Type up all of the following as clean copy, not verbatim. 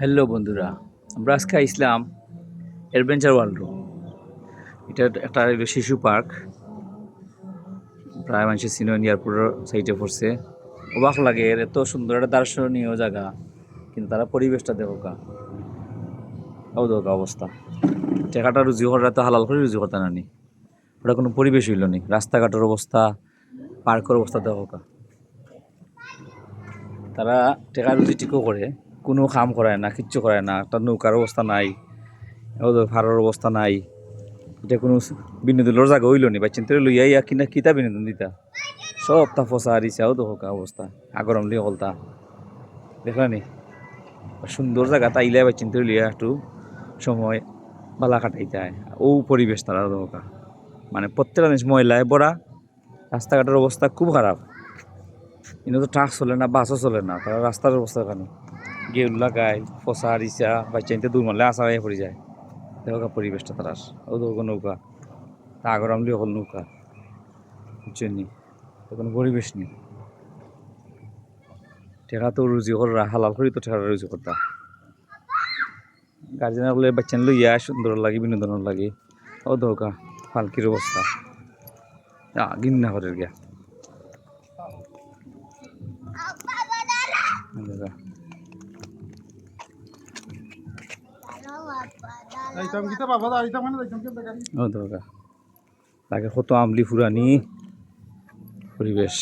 Hello বন্ধুরা, আমরা আজকে আইসলাম অ্যাডভেঞ্চার ওয়ার্ল্ড। এটা একটা শিশু পার্ক, প্রায় মানুষের সিনিয়র এয়ারপোর্টের সাইডে পড়ছে। অবাক লাগে, এর এত সুন্দর একটা দার্শনীয় জায়গা, কিন্তু তারা পরিবেশটা দেখো কা অবস্থা। টাকাটা রুজি করা তো হালাল করে রুজি করতে নানি, ওটা কোনো পরিবেশ হইল নি। রাস্তাঘাটের অবস্থা, পার্কের অবস্থা দেখো কা। তারা টাকা রুজি ঠিকও করে, কোনো কাম করায় না, কিচ্ছু করায় না। একটা নৌকার অবস্থা নাই, ফাড়ার অবস্থা নাই। এটা কোনো বিনোদনের জায়গা হইল নি। বাচ্চা তো লইয়া ইয়া কিনা কিতা বিনোদন দিতা, সব তা ফসা হারিছাও তো হোকা অবস্থা। আগরম লিয়ে হলতা দেখলা নি, সুন্দর জায়গা তাইলে বাচ্চা তো লিয়া একটু সময় বালা কাটাইতে হয়। ও পরিবেশ তারা হোকা, মানে প্রত্যেকটা জিনিস ময়লায় ভরা। রাস্তাঘাটের অবস্থা খুব খারাপ, কিন্তু তো ট্রাক চলে না, বাসও চলে না। তারা রাস্তার অবস্থা এখানে গেউল লাগায়, ফসা হারিছা, বাচ্চা দূর মারলে আসা হয়ে পড়ে যায়। দেখো পরিবেশটা তার ও তো নৌকা, তা আগরম লিয়ে হল নৌকা, বুঝছেন নি? কোনো পরিবেশ নেই। টেকা তো রুজি করা হালাল করি, তো টেকা রুজি করতা। গার্জেন বলে বাচ্চা লইয়া সুন্দর লাগে, বিনোদন লাগে। ও দৌকা ফালকির অবস্থা, গিন্না করে গিয়া। ও দৌকা লাগে কত আমলি ফুরানি পরিবেশ।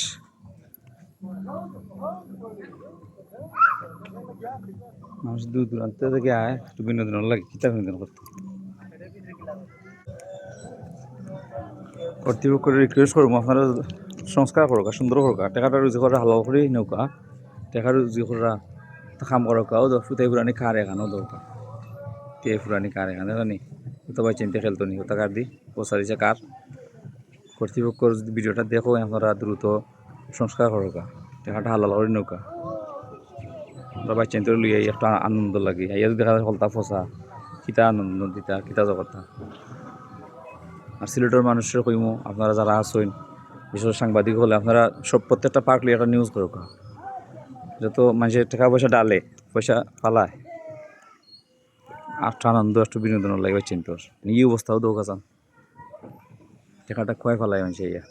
মানুষ দূর দূরান্ত থেকে আয়, একটু বিনোদন লাগে, কিতা বিনোদন করতে। কর্তৃপক্ষের রিকোয়েস্ট করবো, আপনারা সংস্কার করো, সুন্দর করো, টেকাটা রুজি করা হালাল করি নৌকা, টেকা রুজি করা কাম করো। ও তো ফুটাই পুরানি কার এখানো দরকার, তে পুরানি কার এখানে জানি তো ভাই চিনতে খেলতো নি ওটা কার দি পৌঁছাদিছে কার। কর্তৃপক্ষ যদি ভিডিওটা দেখো, আপনারা দ্রুত সংস্কার করো, টেকাটা হালাল করি নৌকা। আমরা বাচ্চা লইয়া একটা আনন্দ লাগে, ইয়া দেখা যায় হলতা ফসা, কিতা আনন্দ দিতা, কিতা জগতা। আর সিলেটের মানুষের কইমো, আপনারা যারা আসেন, বিশেষ সাংবাদিক হলে আপনারা সব প্রত্যেকটা পার্ক লিয়ে একটা নিউজ করো, যত মানুষের টাকা পয়সা ডালে, পয়সা পালায়, একটু আনন্দ, একটু বিনোদন লাগবে চিন্তর। এই অবস্থাও দৌকা চান, টাকাটা খোয়াই ফেলায় মানুষ। ইয়া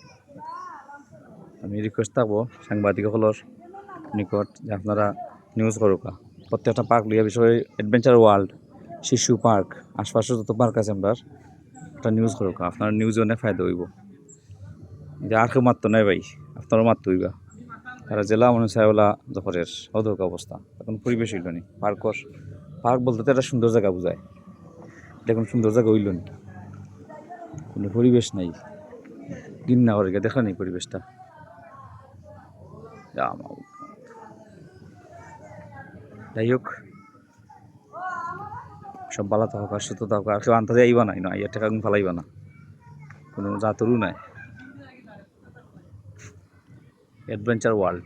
আমি রিকোয়েস্ট থাকবো সাংবাদিক হলর নিকট যে আপনারা নিউজ করুকা প্রত্যেকটা পার্ক লিয়া, বিষয়ে অ্যাডভেঞ্চার ওয়ার্ল্ড, শিশু পার্ক, আশপাশে যত পার্ক আছে আমরা একটা নিউজ করুকা। আপনার নিউজ অনেক ফায়দা হইব, যে আর কেউ মারতো নাই ভাই, আপনারও মারতে হইবা। তারা জেলা মনে চাইওলা জহরের অধক অবস্থা, এখন পরিবেশ হইল নি। পার্ক বলতে তো একটা সুন্দর জায়গা বোঝায়, দেখুন সুন্দর জায়গা হইল নি, কোনো পরিবেশ নাই। ঘিন্না করে গিয়ে দেখা নেই পরিবেশটা। যাই হোক, সব ভালো থাকুক আর সুস্থ থাকুক। আর কেউ আনতে যাইবা নাই না, ইয়া টাকা ফেলাইবা না, কোনো জাতরও নাই। Adventure world.